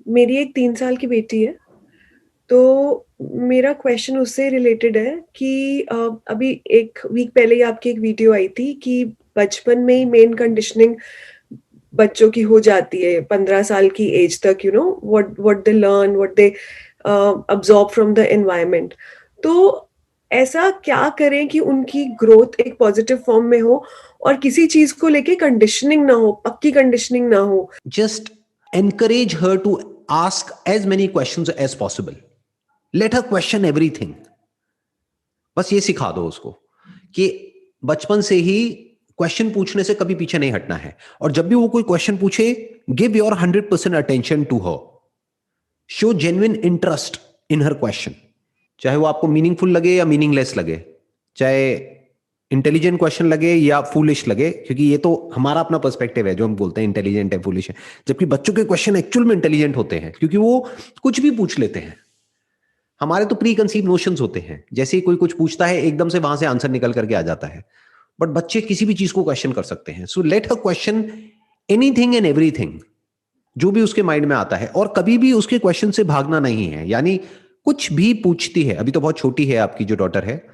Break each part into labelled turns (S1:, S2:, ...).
S1: मेरी एक 3 साल की बेटी है। तो मेरा क्वेश्चन उससे रिलेटेड है कि अभी 1 वीक पहले ही आपकी एक वीडियो आई थी कि बचपन में ही मेन कंडीशनिंग बच्चों की हो जाती है 15 साल की एज तक, what what they learn, what they absorb from the environment. तो ऐसा क्या करें कि उनकी ग्रोथ एक पॉजिटिव फॉर्म में हो और किसी चीज को लेके कंडीशनिंग ना हो, पक्की कंडीशनिंग ना हो।
S2: Just encourage her to ask as many questions as possible. Let her question everything. बस ये सिखा दो उसको कि बचपन से ही क्वेश्चन पूछने से कभी पीछे नहीं हटना है, और जब भी वो कोई क्वेश्चन पूछे, give your 100% attention to her. Show genuine interest in her question, चाहे वो आपको मीनिंगफुल लगे या मीनिंगलेस लगे, चाहे इंटेलिजेंट क्वेश्चन लगे या फूलिश लगे, क्योंकि ये तो हमारा अपना पर्सपेक्टिव है जो हम बोलते हैं इंटेलिजेंट है, फूलिश है, जबकि बच्चों के क्वेश्चन एक्चुअल में इंटेलिजेंट होते हैं, क्योंकि वो कुछ भी पूछ लेते हैं. हमारे तो प्री कंसीव नोशंस होते हैं, जैसे ही कोई कुछ पूछता है एकदम से वहां से आंसर निकल करके आ जाता है, बट बच्चे किसी भी चीज को क्वेश्चन कर सकते हैं. So let her question anything and everything, जो भी उसके माइंड में आता है, और कभी भी उसके क्वेश्चन से भागना नहीं है. यानी कुछ भी पूछती है, अभी तो बहुत छोटी है आपकी जो डॉटर है,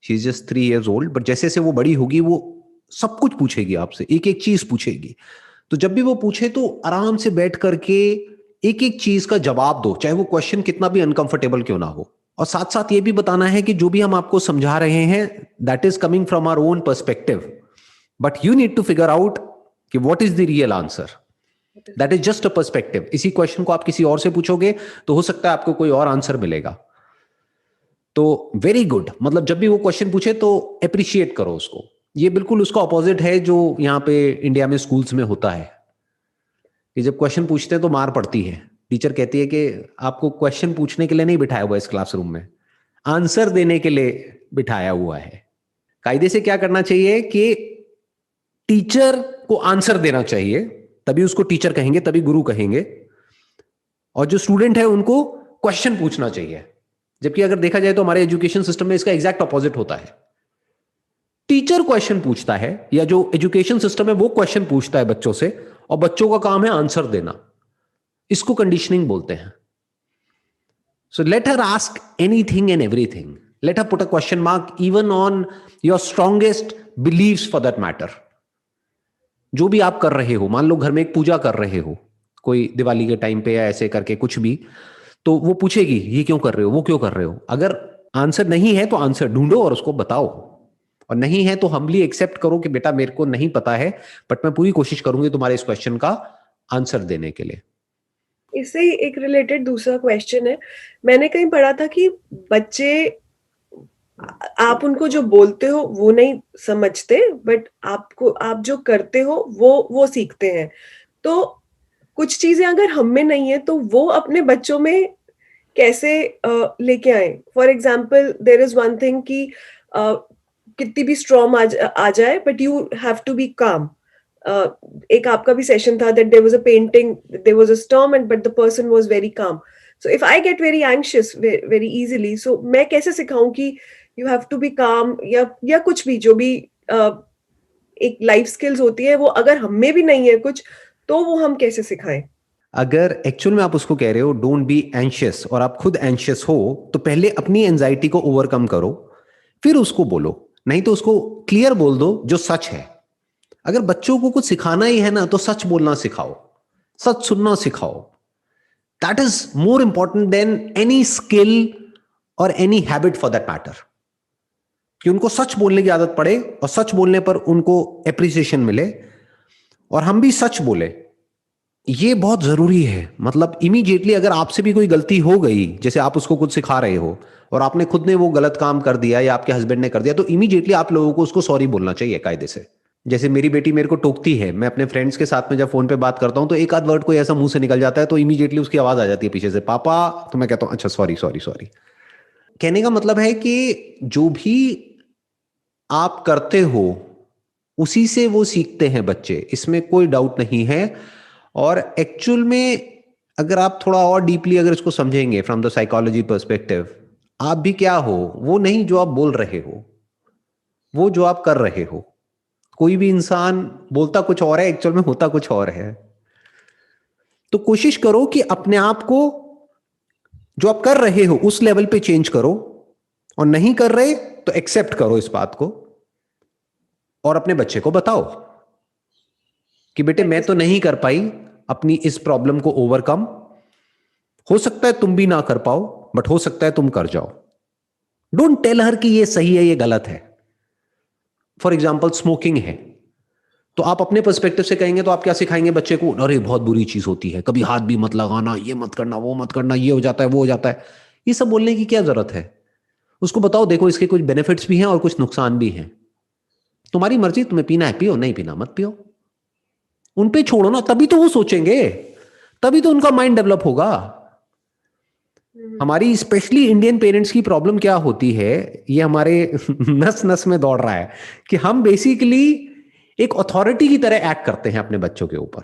S2: she is just 3 years old, but जैसे जैसे वो बड़ी होगी वो सब कुछ पूछेगी आपसे, एक एक चीज पूछेगी. तो जब भी वो पूछे तो आराम से बैठ करके एक एक चीज का जवाब दो, चाहे वो क्वेश्चन कितना भी अनकंफर्टेबल क्यों ना हो. और साथ साथ ये भी बताना है कि जो भी हम आपको समझा रहे हैं, that is coming from our own perspective, but you need to figure out कि what is the real answer. That is just a perspective. इसी क्वेश्चन को आप किसी और से पूछोगे तो हो सकता है आपको कोई और आंसर मिलेगा. तो वेरी गुड, मतलब जब भी वो क्वेश्चन पूछे तो अप्रिशिएट करो उसको. ये बिल्कुल उसका ऑपोजिट है जो यहाँ पे इंडिया में स्कूल्स में होता है, कि जब क्वेश्चन पूछते हैं तो मार पड़ती है. टीचर कहती है कि आपको क्वेश्चन पूछने के लिए नहीं बिठाया हुआ इस क्लासरूम में, आंसर देने के लिए बिठाया हुआ है. कायदे से क्या करना चाहिए कि टीचर को आंसर देना चाहिए, तभी उसको टीचर कहेंगे, तभी गुरु कहेंगे, और जो स्टूडेंट है उनको क्वेश्चन पूछना चाहिए. जबकि अगर देखा जाए तो हमारे एजुकेशन सिस्टम में इसका एग्जैक्ट ऑपोजिट होता है. टीचर क्वेश्चन पूछता है, या जो एजुकेशन सिस्टम है वो क्वेश्चन पूछता है बच्चों से, और बच्चों का काम है आंसर देना. इसको कंडीशनिंग बोलते हैं. So let her ask anything and everything. Let her put a question mark even on your strongest beliefs for that matter. जो भी आप कर रहे हो, मान लो घर में एक पूजा कर रहे हो, कोई दिवाली के टाइम पे या ऐसे करके कुछ भी, तो वो पूछेगी ये क्यों कर रहे हो, वो क्यों कर रहे हो. अगर आंसर नहीं है तो आंसर ढूंढो और उसको बताओ, और नहीं है तो हम्बली एक्सेप्ट करो कि बेटा मेरे को नहीं पता है, बट मैं पूरी कोशिश करूंगी तुम्हारे इस क्वेश्चन का आंसर देने के लिए.
S1: इससे ही एक रिलेटेड दूसरा क्वेश्चन है। मैंने कहीं पढ़ा था कि बच्चे, आप उनको जो बोलते हो वो नहीं समझते, बट आप जो करते हो वो सीखते हैं। तो कुछ चीजें अगर हम में नहीं है तो वो अपने बच्चों में कैसे लेके आए। For example, there is one thing कि कितनी भी स्ट्रॉम आ जाए, but you have to be calm. एक आपका भी सेशन था that there was a painting, there was a storm and but the person was very calm. So if I get very anxious very easily, so मैं कैसे सिखाऊं कि you have to be काम, या कुछ भी जो भी एक लाइफ स्किल्स होती है, वो अगर हम में भी नहीं है कुछ, तो वो हम कैसे सिखाएं.
S2: अगर एक्चुअल में आप उसको कह रहे हो डोंट बी एंशियस, और आप खुद एंशियस हो, तो पहले अपनी एंजाइटी को ओवरकम करो, फिर उसको बोलो. नहीं तो उसको क्लियर बोल दो जो सच है. अगर बच्चों को कुछ सिखाना ही है ना, तो सच बोलना सिखाओ, सच सुनना सिखाओ. That is more important than any skill और any habit for that matter. कि उनको सच बोलने की आदत पड़े, और सच बोलने पर उनको एप्रिसिएशन मिले, और हम भी सच बोले. ये बहुत जरूरी है. मतलब इमीडिएटली अगर आपसे भी कोई गलती हो गई, जैसे आप उसको कुछ सिखा रहे हो और आपने खुद ने वो गलत काम कर दिया या आपके हस्बैंड ने कर दिया, तो इमीडिएटली आप लोगों को उसको सॉरी बोलना चाहिए कायदे से. जैसे मेरी बेटी मेरे को टोकती है, मैं अपने फ्रेंड्स के साथ में जब फोन पे बात करता हूं तो एक आध वर्ड कोई ऐसा मुंह से निकल जाता है, तो इमीडिएटली उसकी आवाज आ जाती है पीछे से, पापा. तो मैं कहता हूं अच्छा सॉरी सॉरी सॉरी. कहने का मतलब है कि जो भी आप करते हो उसी से वो सीखते हैं बच्चे, इसमें कोई डाउट नहीं है. और एक्चुअल में अगर आप थोड़ा और डीपली अगर इसको समझेंगे फ्रॉम द साइकोलॉजी पर्सपेक्टिव, आप भी क्या हो, वो नहीं जो आप बोल रहे हो, वो जो आप कर रहे हो. कोई भी इंसान बोलता कुछ और है, एक्चुअल में होता कुछ और है. तो कोशिश करो कि अपने आप को जो आप कर रहे हो उस लेवल पे चेंज करो, और नहीं कर रहे तो एक्सेप्ट करो इस बात को, और अपने बच्चे को बताओ कि बेटे मैं तो नहीं कर पाई अपनी इस प्रॉब्लम को ओवरकम, हो सकता है तुम भी ना कर पाओ, बट हो सकता है तुम कर जाओ। डोंट टेल हर कि ये सही है ये गलत है। फॉर एग्जाम्पल स्मोकिंग है, तो आप अपने पर्सपेक्टिव से कहेंगे तो आप क्या सिखाएंगे बच्चे को? अरे बहुत बुरी चीज होती है, कभी हाथ भी मत लगाना, ये मत करना, वो मत करना, ये हो जाता है, वो हो जाता है। ये सब बोलने की क्या जरूरत है? उसको बताओ देखो इसके कुछ बेनिफिट्स भी हैं और कुछ नुकसान भी हैं, तुम्हारी मर्जी, तुम्हें पीना है पियो, नहीं पीना मत पियो। उन पे छोड़ो ना, तभी तो वो सोचेंगे, तभी तो उनका माइंड डेवलप होगा। हमारी स्पेशली इंडियन पेरेंट्स की प्रॉब्लम क्या होती है, ये हमारे नस नस में दौड़ रहा है कि हम बेसिकली एक अथॉरिटी की तरह एक्ट करते हैं अपने बच्चों के ऊपर।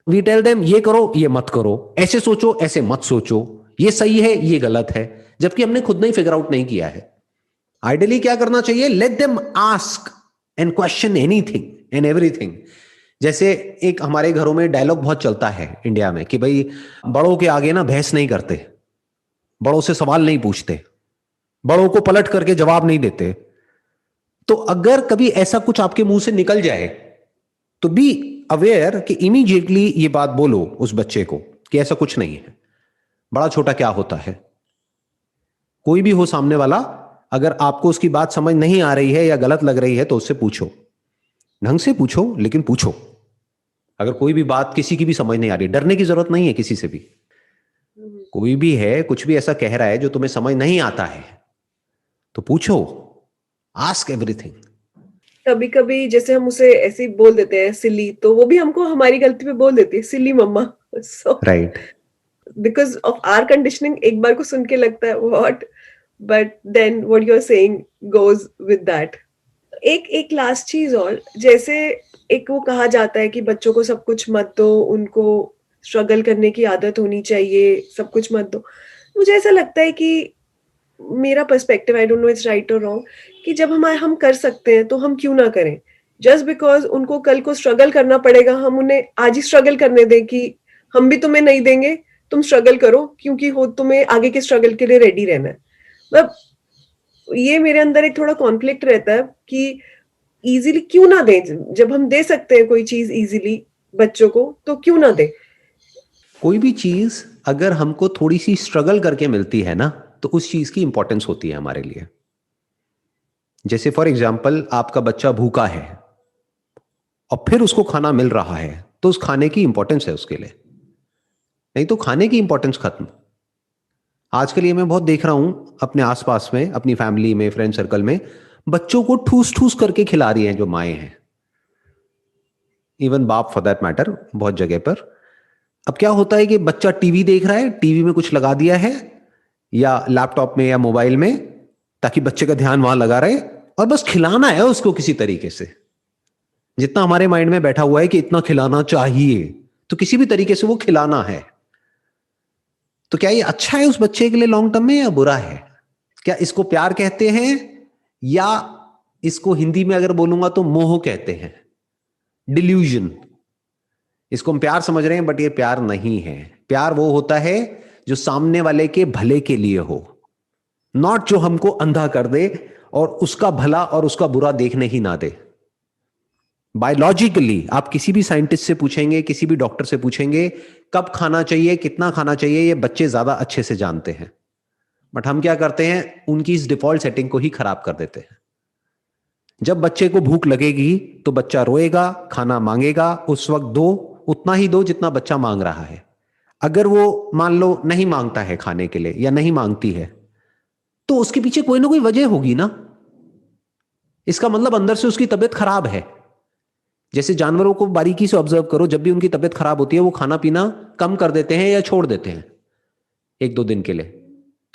S2: वी टेल देम ये करो ये मत करो, ऐसे सोचो ऐसे मत सोचो, ये सही है ये गलत है, जबकि हमने खुद नहीं फिगर आउट नहीं किया है। आइडियली क्या करना चाहिए? Let them ask and question anything and everything. जैसे एक हमारे घरों में डायलॉग बहुत चलता है इंडिया में कि भाई बड़ों के आगे ना बहस नहीं करते, बड़ों से सवाल नहीं पूछते, बड़ों को पलट करके जवाब नहीं देते। तो अगर कभी ऐसा कुछ आपके मुंह से निकल जाए तो बी अवेयर कि इमीडिएटली ये बात बोलो उस बच्चे को कि ऐसा कुछ नहीं है। बड़ा छोटा क्या होता है, कोई भी हो सामने वाला, अगर आपको उसकी बात समझ नहीं आ रही है या गलत लग रही है तो उससे पूछो, ढंग से पूछो लेकिन पूछो। अगर कोई भी बात किसी की भी समझ नहीं आ रही, डरने की जरूरत नहीं है किसी से भी। कोई भी है कुछ भी ऐसा कह रहा है जो तुम्हें समझ नहीं आता है तो पूछो, आस्क एवरीथिंग।
S1: कभी कभी जैसे हम उसे ऐसे ही बोल देते हैं सिली, तो वो भी हमको हमारी गलती पे बोल देती है silly mumma. So
S2: right,
S1: because of our conditioning एक बार को सुन के लगता है what, but then what you are saying goes with that. एक एक लास्ट चीज और, जैसे एक वो कहा जाता है कि बच्चों को सब कुछ मत दो, उनको स्ट्रगल करने की आदत होनी चाहिए, सब कुछ मत दो। मुझे ऐसा लगता है कि मेरा perspective, I don't know it's right और रॉन्ग, कि जब हम कर सकते हैं तो हम क्यों ना करें। जस्ट बिकॉज उनको कल को स्ट्रगल करना पड़ेगा, हम उन्हें आज ही स्ट्रगल करने दें कि हम भी तुम्हें नहीं देंगे, तुम स्ट्रगल करो, क्योंकि हो तुम्हें आगे के स्ट्रगल के लिए रेडी रहना है। मतलब ये मेरे अंदर एक थोड़ा कॉन्फ्लिक्ट रहता है कि इजीली क्यों ना दें, जब हम दे सकते हैं कोई चीज इजीली बच्चों को, तो क्यों ना दें।
S2: कोई भी चीज अगर हमको थोड़ी सी स्ट्रगल करके मिलती है ना तो उस चीज की इंपॉर्टेंस होती है हमारे लिए। जैसे फॉर एग्जाम्पल आपका बच्चा भूखा है और फिर उसको खाना मिल रहा है तो उस खाने की इंपॉर्टेंस है उसके लिए, नहीं तो खाने की इंपॉर्टेंस खत्म। आजकल ये मैं बहुत देख रहा हूं अपने आसपास में, अपनी फैमिली में, फ्रेंड सर्कल में, बच्चों को ठूस ठूस करके खिला रही हैं जो माएं हैं, इवन बाप फॉर दैट मैटर बहुत जगह पर। अब क्या होता है कि बच्चा टीवी देख रहा है, टीवी में कुछ लगा दिया है या लैपटॉप में या मोबाइल में, ताकि बच्चे का ध्यान वहां लगा रहे, और बस खिलाना है उसको किसी तरीके से। जितना हमारे माइंड में बैठा हुआ है कि इतना खिलाना चाहिए, तो किसी भी तरीके से वो खिलाना है। तो क्या ये अच्छा है उस बच्चे के लिए लॉन्ग टर्म में या बुरा है? क्या इसको प्यार कहते हैं या इसको हिंदी में अगर बोलूंगा तो मोह कहते हैं, डिल्यूजन। इसको हम प्यार समझ रहे हैं बट ये प्यार नहीं है। प्यार वो होता है जो सामने वाले के भले के लिए हो, नॉट जो हमको अंधा कर दे और उसका भला और उसका बुरा देखने ही ना दे। बायोलॉजिकली आप किसी भी साइंटिस्ट से पूछेंगे, किसी भी डॉक्टर से पूछेंगे कब खाना चाहिए, कितना खाना चाहिए, ये बच्चे ज्यादा अच्छे से जानते हैं। बट हम क्या करते हैं, उनकी इस डिफॉल्ट सेटिंग को ही खराब कर देते हैं। जब बच्चे को भूख लगेगी तो बच्चा रोएगा, खाना मांगेगा, उस वक्त दो, उतना ही दो जितना बच्चा मांग रहा है। अगर वो मान लो नहीं मांगता है खाने के लिए या नहीं मांगती है, तो उसके पीछे कोई ना कोई वजह होगी ना। इसका मतलब अंदर से उसकी तबीयत खराब है। जैसे जानवरों को बारीकी से ऑब्जर्व करो, जब भी उनकी तबीयत खराब होती है वो खाना पीना कम कर देते हैं या छोड़ देते हैं एक दो दिन के लिए।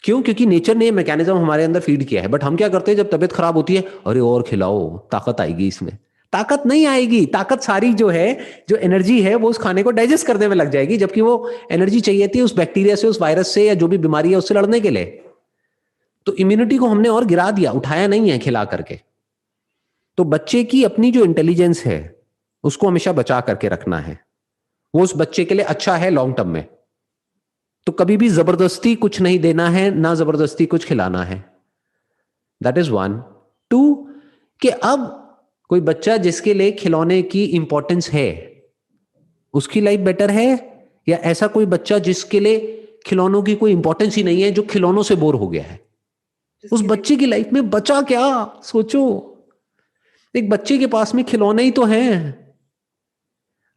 S2: क्यों? क्योंकि नेचर ने ये मैकेनिज्म हमारे अंदर फीड किया है। बट हम क्या करते हैं, जब तबीयत खराब होती है, अरे और खिलाओ, ताकत आएगी इसमें। ताकत नहीं आएगी, ताकत सारी जो है, जो एनर्जी है, वो उस खाने को डाइजेस्ट करने में लग जाएगी, जबकि वो एनर्जी चाहिए थी उस बैक्टीरिया से, उस वायरस से, या जो भी बीमारी है उससे लड़ने के लिए। तो इम्यूनिटी को हमने और गिरा दिया, उठाया नहीं है खिला करके। तो बच्चे की अपनी जो इंटेलिजेंस है उसको हमेशा बचा करके रखना है। वो उस बच्चे के लिए अच्छा है लॉन्ग टर्म में। तो कभी भी जबरदस्ती कुछ नहीं देना है, ना जबरदस्ती कुछ खिलाना है। That is one. टू, कि अब कोई बच्चा जिसके लिए खिलौने की इंपॉर्टेंस है, उसकी लाइफ बेटर है, या ऐसा कोई बच्चा जिसके लिए खिलौनों की कोई इंपॉर्टेंस ही नहीं है, जो खिलौनों से बोर हो गया है। उस
S1: जिसके लिए
S2: बच्चे की लाइफ में बचा क्या? सोचो, एक बच्चे के पास में खिलौने ही तो हैं।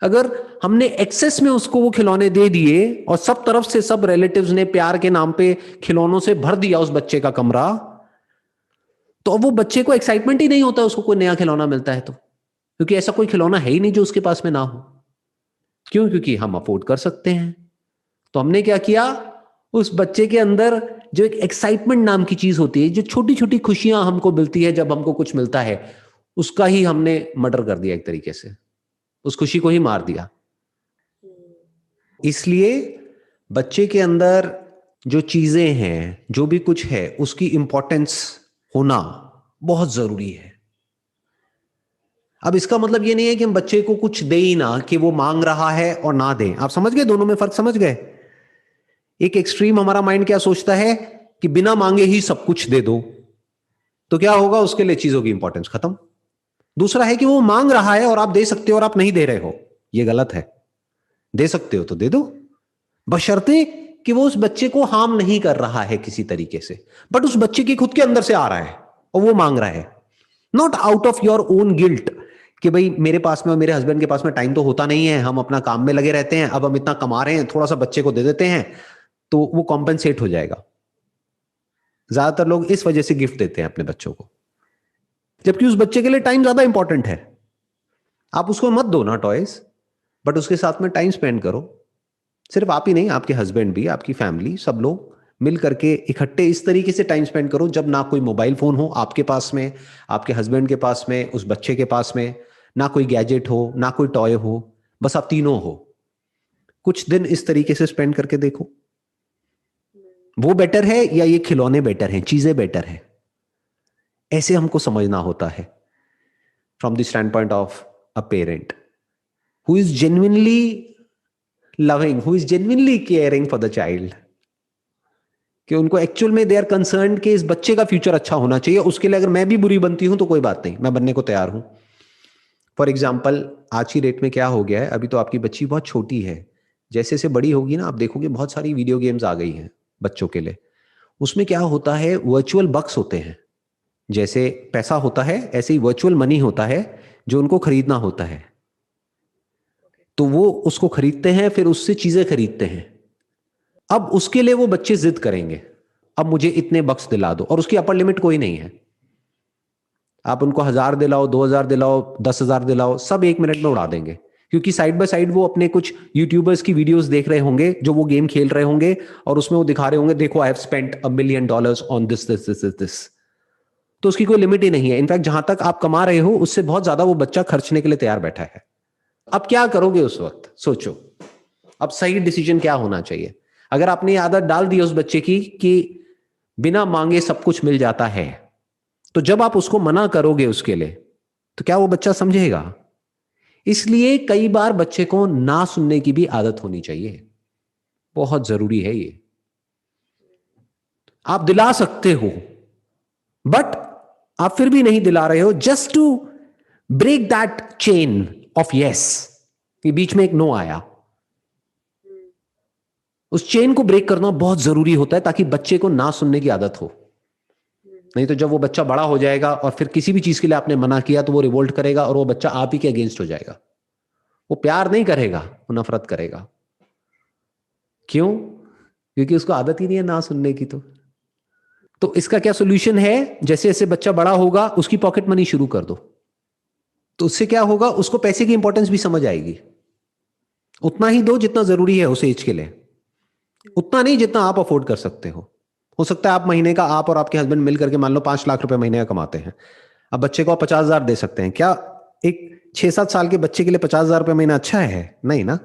S2: अगर हमने एक्सेस में उसको वो खिलौने दे दिए और सब तरफ से सब रिलेटिव्स ने प्यार के नाम पे खिलौनों से भर दिया उस बच्चे का कमरा, तो अब वो बच्चे को एक्साइटमेंट ही नहीं होता उसको कोई नया खिलौना मिलता है तो, क्योंकि ऐसा कोई खिलौना है ही नहीं जो उसके पास में ना हो। क्यों? क्योंकि हम अफोर्ड कर सकते हैं। तो हमने क्या किया, उस बच्चे के अंदर जो एक एक्साइटमेंट नाम की चीज होती है, जो छोटी छोटी खुशियां हमको मिलती है जब हमको कुछ मिलता है, उसका ही हमने मर्डर कर दिया एक तरीके से, उस खुशी को ही मार दिया। इसलिए बच्चे के अंदर जो चीजें हैं, जो भी कुछ है, उसकी इंपॉर्टेंस होना बहुत जरूरी है। अब इसका मतलब ये नहीं है कि हम बच्चे को कुछ दे ही ना, कि वो मांग रहा है और ना दें। आप समझ गए? दोनों में फर्क समझ गए? एक एक्सट्रीम हमारा माइंड क्या सोचता है कि बिना मांगे ही सब कुछ दे दो, तो क्या होगा, उसके लिए चीजों की इंपॉर्टेंस खत्म। दूसरा है कि वो मांग रहा है और आप दे सकते हो और आप नहीं दे रहे हो, ये गलत है। दे सकते हो तो दे दो, बशर्ते कि वो उस बच्चे को हार्म नहीं कर रहा है किसी तरीके से, बट उस बच्चे की खुद के अंदर से आ रहा है और वो मांग रहा है, not out of your own guilt कि भाई मेरे पास में और मेरे हस्बैंड के पास में टाइम तो होता नहीं है, हम अपना काम में लगे रहते हैं, अब हम इतना कमा रहे हैं, थोड़ा सा बच्चे को दे देते हैं तो वो कॉम्पेंसेट हो जाएगा। ज्यादातर लोग इस वजह से गिफ्ट देते हैं अपने बच्चों को, जबकि उस बच्चे के लिए टाइम ज्यादा इंपॉर्टेंट है। आप उसको मत दो ना टॉयज, बट उसके साथ में टाइम स्पेंड करो। सिर्फ आप ही नहीं, आपके हस्बैंड भी, आपकी फैमिली, सब लोग मिल करके इकट्ठे इस तरीके से टाइम स्पेंड करो जब ना कोई मोबाइल फोन हो आपके पास में, आपके हस्बैंड के पास में, उस बच्चे के पास में, ना कोई गैजेट हो, ना कोई टॉय हो, बस आप तीनों हो। कुछ दिन इस तरीके से स्पेंड करके देखो, वो बेटर है या ये खिलौने बेटर हैं, चीजें बेटर है। ऐसे हमको समझना होता है from the stand point of a parent who is genuinely loving, who is genuinely caring for the child, कि उनको एक्चुअल में दे आर कंसर्न कि इस बच्चे का फ्यूचर अच्छा होना चाहिए। उसके लिए अगर मैं भी बुरी बनती हूं तो कोई बात नहीं, मैं बनने को तैयार हूं। फॉर एग्जाम्पल, आज की डेट में क्या हो गया है, अभी तो आपकी बच्ची बहुत छोटी है, जैसे जैसे बड़ी होगी ना, आप देखोगे बहुत सारी वीडियो गेम्स आ गई हैं बच्चों के लिए। उसमें क्या होता है, वर्चुअल बक्स होते हैं। जैसे पैसा होता है ऐसे ही वर्चुअल मनी होता है जो उनको खरीदना होता है, तो वो उसको खरीदते हैं, फिर उससे चीजें खरीदते हैं। अब उसके लिए वो बच्चे जिद करेंगे, अब मुझे इतने बक्स दिला दो, और उसकी अपर लिमिट कोई नहीं है। आप उनको 1000 दिलाओ, 2000 दिलाओ, 10,000 दिलाओ, सब 1 मिनट में उड़ा देंगे, क्योंकि साइड बाय साइड वो अपने कुछ यूट्यूबर्स की वीडियोस देख रहे होंगे जो वो गेम खेल रहे होंगे, और उसमें वो दिखा रहे होंगे, देखो I have spent $1 million on this this this this. तो उसकी कोई लिमिट ही नहीं है। इनफैक्ट जहां तक आप कमा रहे हो उससे बहुत ज्यादा वो बच्चा खर्चने के लिए तैयार बैठा है। अब क्या करोगे उस वक्त, सोचो। अब सही डिसीजन क्या होना चाहिए? अगर आपने ये आदत डाल दी उस बच्चे की कि बिना मांगे सब कुछ मिल जाता है, तो जब आप उसको मना करोगे उसके लिए, तो क्या वो बच्चा समझेगा? इसलिए कई बार बच्चे को ना सुनने की भी आदत होनी चाहिए, बहुत जरूरी है ये। आप दिला सकते हो, बट आप फिर भी नहीं दिला रहे हो, just to break that chain of yes, कि बीच में एक नो आया, उस चेन को ब्रेक करना बहुत जरूरी होता है ताकि बच्चे को ना सुनने की आदत हो। नहीं तो जब वो बच्चा बड़ा हो जाएगा और फिर किसी भी चीज के लिए आपने मना किया तो वो रिवोल्ट करेगा और वो बच्चा आप ही के अगेंस्ट हो जाएगा। वो प्यार नहीं करेगा, वो नफरत करेगा। क्यों? क्योंकि उसको आदत ही नहीं है ना सुनने की। तो इसका क्या सोल्यूशन है? जैसे जैसे बच्चा बड़ा होगा उसकी पॉकेट मनी शुरू कर दो, तो उससे क्या होगा, उसको पैसे की इंपॉर्टेंस भी समझ आएगी। उतना ही दो जितना जरूरी है उस एज के लिए, उतना नहीं जितना आप अफोर्ड कर सकते हो सकता है आप महीने का, आप और आपके हस्बैंड मिल करके मान लो 5 लाख रुपए महीने का कमाते हैं। अब बच्चे को आप 50,000 दे सकते हैं क्या? एक 6-7 साल के बच्चे के लिए 50,000 रुपए महीना अच्छा है? नहीं ना।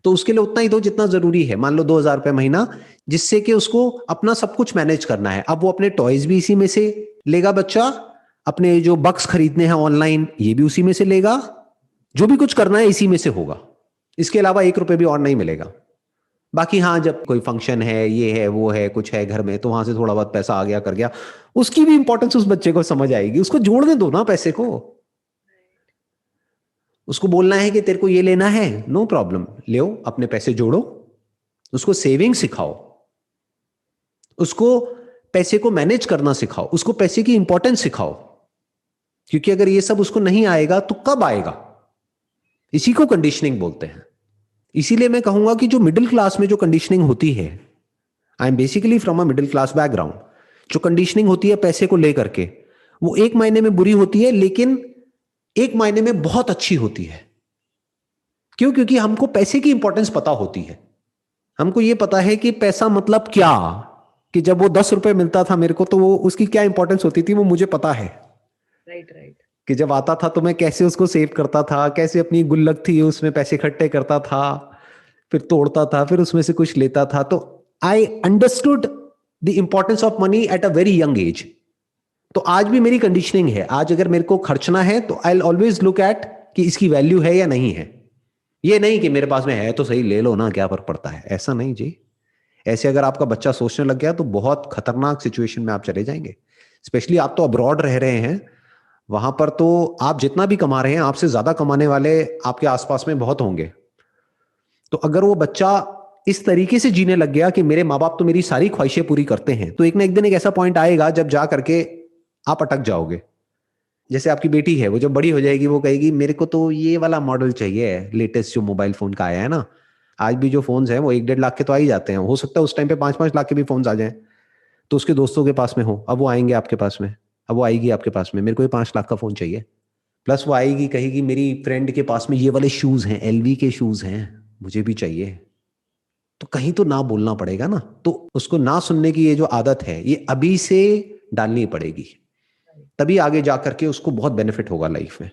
S2: तो उसके लिए उतना ही दो जितना जरूरी है, मान लो 2,000 रुपए महीना, जिससे कि उसको अपना सब कुछ मैनेज करना है। अब वो अपने टॉयज भी इसी में से लेगा बच्चा, अपने जो बक्स खरीदने हैं ऑनलाइन ये भी उसी में से लेगा, जो भी कुछ करना है इसी में से होगा। इसके अलावा 1 रुपए भी और नहीं मिलेगा। बाकी हाँ, जब कोई फंक्शन है, ये है, वो है, कुछ है घर में, तो वहां से थोड़ा बहुत पैसा आ गया कर गया, उसकी भी इंपॉर्टेंस उस बच्चे को समझ आएगी। उसको जोड़ने दो ना पैसे को। उसको बोलना है कि तेरे को ये लेना है, नो प्रॉब्लम, ले अपने पैसे जोड़ो। उसको सेविंग सिखाओ, उसको पैसे को मैनेज करना सिखाओ, उसको पैसे की इंपॉर्टेंस सिखाओ। क्योंकि अगर ये सब उसको नहीं आएगा तो कब आएगा? इसी को कंडीशनिंग बोलते हैं। इसीलिए मैं कहूंगा कि जो मिडिल क्लास में जो कंडीशनिंग होती है, I am basically from a middle class background, जो कंडीशनिंग होती है पैसे को लेकर के, वो एक मायने में बुरी होती है, लेकिन एक मायने में बहुत अच्छी होती है। क्यों? क्योंकि हमको पैसे की इंपॉर्टेंस पता होती है। हमको ये पता है कि पैसा मतलब क्या, कि जब वो 10 रुपए मिलता था मेरे को, तो वो उसकी क्या इंपॉर्टेंस होती थी वो मुझे पता है।
S1: Right right.
S2: कि जब आता था तो मैं कैसे उसको सेव करता था, कैसे अपनी गुल्लक थी उसमें पैसे इकट्ठे करता था, फिर तोड़ता था, फिर उसमें से कुछ लेता था। तो I understood the importance of money at a very young age. तो आज भी मेरी कंडीशनिंग है, आज अगर मेरे को खर्चना है तो आई ऑलवेज लुक एट कि इसकी वैल्यू है या नहीं है। ये नहीं कि मेरे पास में है तो सही, ले लो ना, क्या फर्क पड़ता है, ऐसा नहीं जी। ऐसे अगर आपका बच्चा सोचने लग गया तो बहुत खतरनाक सिचुएशन में आप चले जाएंगे। स्पेशली आप तो अब्रॉड रह रहे हैं, वहां पर तो आप जितना भी कमा रहे हैं, आपसे ज्यादा कमाने वाले आपके आसपास में बहुत होंगे। तो अगर वो बच्चा इस तरीके से जीने लग गया कि मेरे माँ बाप तो मेरी सारी ख्वाहिशें पूरी करते हैं, तो एक ना एक दिन एक ऐसा पॉइंट आएगा जब जा करके आप अटक जाओगे। जैसे आपकी बेटी है, वो जब बड़ी हो जाएगी वो कहेगी मेरे को तो ये वाला मॉडल चाहिए, लेटेस्ट जो मोबाइल फोन का आया है ना। आज भी जो फोन्स हैं वो 1-1.5 लाख के तो आ ही जाते हैं, हो सकता है उस टाइम पे 5-5 लाख के भी फोन्स आ जाएं। तो उसके दोस्तों के पास में हो, अब वो आएंगे आपके पास में, अब वो आएगी आपके पास में, मेरे को ये 5 लाख का फोन चाहिए। प्लस वो आएगी कहेगी मेरी फ्रेंड के पास में ये वाले शूज हैं, LV के शूज हैं, मुझे भी चाहिए। तो कहीं तो ना बोलना पड़ेगा ना। तो उसको ना सुनने की ये जो आदत है, ये अभी से डालनी पड़ेगी, तभी आगे जाकर के उसको बहुत बेनिफिट होगा लाइफ में।